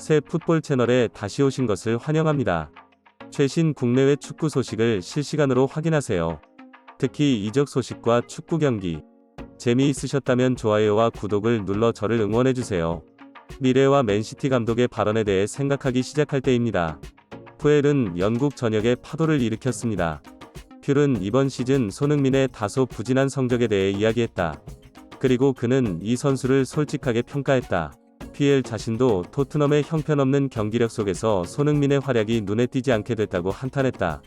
새 풋볼 채널에 다시 오신 것을 환영합니다. 최신 국내외 축구 소식을 실시간으로 확인하세요. 특히 이적 소식과 축구 경기. 재미있으셨다면 좋아요와 구독을 눌러 저를 응원해주세요. 미래와 맨시티 감독의 발언에 대해 생각하기 시작할 때입니다. 푸엘은 영국 전역에 파도를 일으켰습니다. 퓨는 이번 시즌 손흥민의 다소 부진한 성적에 대해 이야기했다. 그리고 그는 이 선수를 솔직하게 평가했다. 퓨엘 자신도 토트넘의 형편없는 경기력 속에서 손흥민의 활약이 눈에 띄지 않게 됐다고 한탄했다.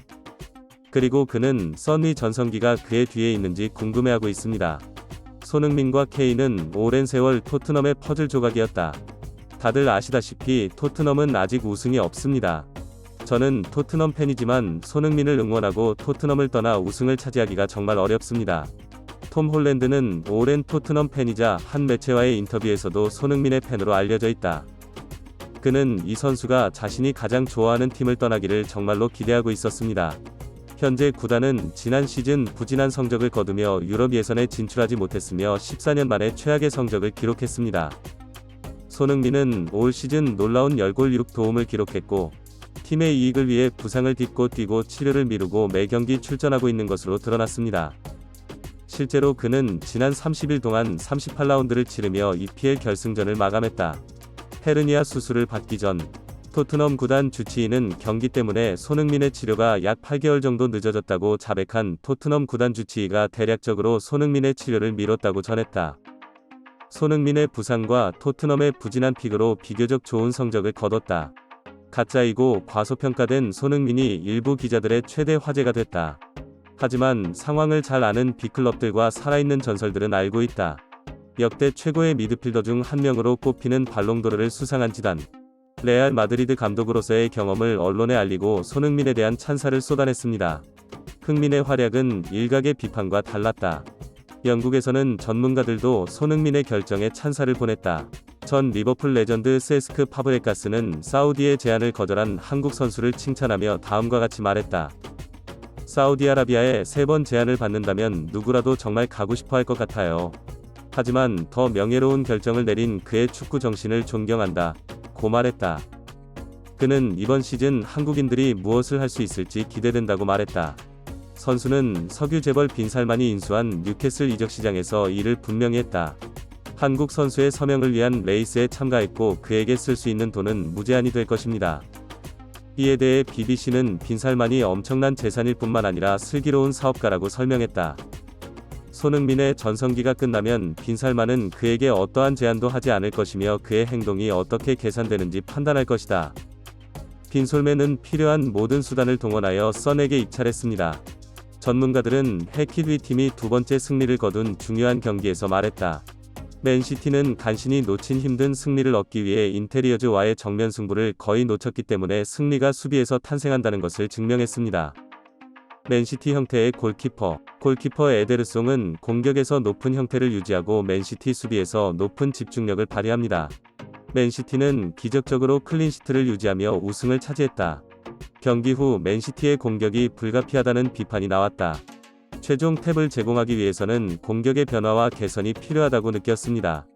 그리고 그는 선위 전성기가 그의 뒤에 있는지 궁금해하고 있습니다. 손흥민과 케인은 오랜 세월 토트넘의 퍼즐 조각이었다. 다들 아시다시피 토트넘은 아직 우승이 없습니다. 저는 토트넘 팬이지만 손흥민을 응원하고 토트넘을 떠나 우승을 차지하기가 정말 어렵습니다. 톰 홀랜드는 오랜 토트넘 팬이자 한 매체와의 인터뷰에서도 손흥민의 팬으로 알려져 있다. 그는 이 선수가 자신이 가장 좋아하는 팀을 떠나기를 정말로 기대하고 있었습니다. 현재 구단은 지난 시즌 부진한 성적을 거두며 유럽 예선에 진출하지 못했으며 14년 만에 최악의 성적을 기록했습니다. 손흥민은 올 시즌 놀라운 10골 6도움을 기록했고 팀의 이익을 위해 부상을 딛고 뛰고 치료를 미루고 매 경기 출전하고 있는 것으로 드러났습니다. 실제로 그는 지난 30일 동안 38라운드를 치르며 EPL 결승전을 마감했다. 헤르니아 수술을 받기 전 토트넘 구단 주치의는 경기 때문에 손흥민의 치료가 약 8개월 정도 늦어졌다고 자백한 토트넘 구단 주치의가 대략적으로 손흥민의 치료를 미뤘다고 전했다. 손흥민의 부상과 토트넘의 부진한 픽으로 비교적 좋은 성적을 거뒀다. 가짜이고 과소평가된 손흥민이 일부 기자들의 최대 화제가 됐다. 하지만 상황을 잘 아는 빅클럽들과 살아있는 전설들은 알고 있다. 역대 최고의 미드필더 중 한 명으로 꼽히는 발롱도르를 수상한 지단. 레알 마드리드 감독으로서의 경험을 언론에 알리고 손흥민에 대한 찬사를 쏟아냈습니다. 흥민의 활약은 일각의 비판과 달랐다. 영국에서는 전문가들도 손흥민의 결정에 찬사를 보냈다. 전 리버풀 레전드 세스크 파브레가스는 사우디의 제안을 거절한 한국 선수를 칭찬하며 다음과 같이 말했다. 사우디아라비아에 3번 제안을 받는다면 누구라도 정말 가고 싶어 할 것 같아요. 하지만 더 명예로운 결정을 내린 그의 축구 정신을 존경한다. 고 말했다. 그는 이번 시즌 한국인들이 무엇을 할 수 있을지 기대된다고 말했다. 선수는 석유 재벌 빈살만이 인수한 뉴캐슬 이적 시장에서 이를 분명히 했다. 한국 선수의 서명을 위한 레이스에 참가했고 그에게 쓸 수 있는 돈은 무제한이 될 것입니다. 이에 대해 BBC는 빈살만이 엄청난 재산일 뿐만 아니라 슬기로운 사업가라고 설명했다. 손흥민의 전성기가 끝나면 빈살만은 그에게 어떠한 제안도 하지 않을 것이며 그의 행동이 어떻게 계산되는지 판단할 것이다. 빈솔맨은 필요한 모든 수단을 동원하여 선에게 입찰했습니다. 전문가들은 해키드위 팀이 두 번째 승리를 거둔 중요한 경기에서 말했다. 맨시티는 간신히 놓친 힘든 승리를 얻기 위해 인테리어즈와의 정면 승부를 거의 놓쳤기 때문에 승리가 수비에서 탄생한다는 것을 증명했습니다. 맨시티 형태의 골키퍼 에데르송은 공격에서 높은 형태를 유지하고 맨시티 수비에서 높은 집중력을 발휘합니다. 맨시티는 기적적으로 클린시트를 유지하며 우승을 차지했다. 경기 후 맨시티의 공격이 불가피하다는 비판이 나왔다. 최종 탭을 제공하기 위해서는 공격의 변화와 개선이 필요하다고 느꼈습니다.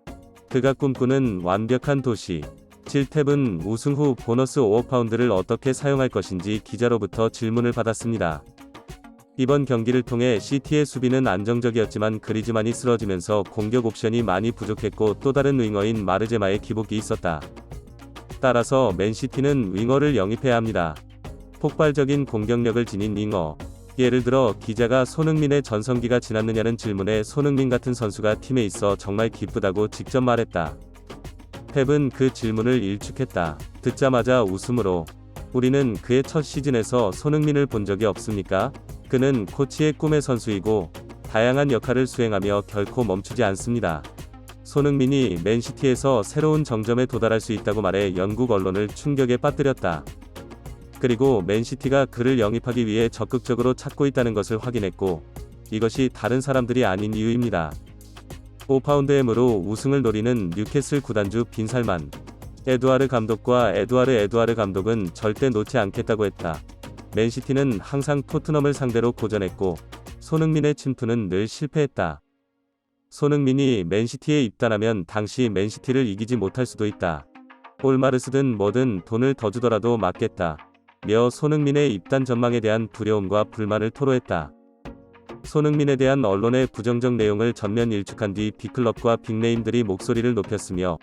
그가 꿈꾸는 완벽한 도시. 질 탭은 우승 후 보너스 5억 파운드를 어떻게 사용할 것인지 기자로부터 질문을 받았습니다. 이번 경기를 통해 시티의 수비는 안정적이었지만 그리즈만이 쓰러지면서 공격 옵션이 많이 부족했고 또 다른 윙어인 마르제마의 기복이 있었다. 따라서 맨시티는 윙어를 영입해야 합니다. 폭발적인 공격력을 지닌 윙어. 예를 들어 기자가 손흥민의 전성기가 지났느냐는 질문에 손흥민 같은 선수가 팀에 있어 정말 기쁘다고 직접 말했다. 펩은 그 질문을 일축했다. 듣자마자 웃음으로 우리는 그의 첫 시즌에서 손흥민을 본 적이 없습니까? 그는 코치의 꿈의 선수이고 다양한 역할을 수행하며 결코 멈추지 않습니다. 손흥민이 맨시티에서 새로운 정점에 도달할 수 있다고 말해 영국 언론을 충격에 빠뜨렸다. 그리고 맨시티가 그를 영입하기 위해 적극적으로 찾고 있다는 것을 확인했고 이것이 다른 사람들이 아닌 이유입니다. 5파운드M으로 우승을 노리는 뉴캐슬 구단주 빈살만. 에두아르 감독은 절대 놓지 않겠다고 했다. 맨시티는 항상 토트넘을 상대로 고전했고 손흥민의 침투는 늘 실패했다. 손흥민이 맨시티에 입단하면 당시 맨시티를 이기지 못할 수도 있다. 올마르스든 뭐든 돈을 더 주더라도 맞겠다. 며 손흥민의 입단 전망에 대한 두려움과 불만을 토로했다. 손흥민에 대한 언론의 부정적 내용을 전면 일축한 뒤 B클럽과 빅네임들이 목소리를 높였으며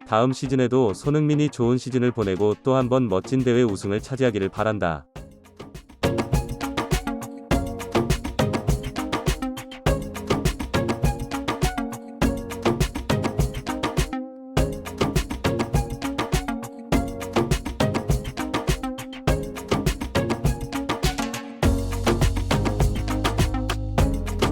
다음 시즌에도 손흥민이 좋은 시즌을 보내고 또 한 번 멋진 대회 우승을 차지하기를 바란다.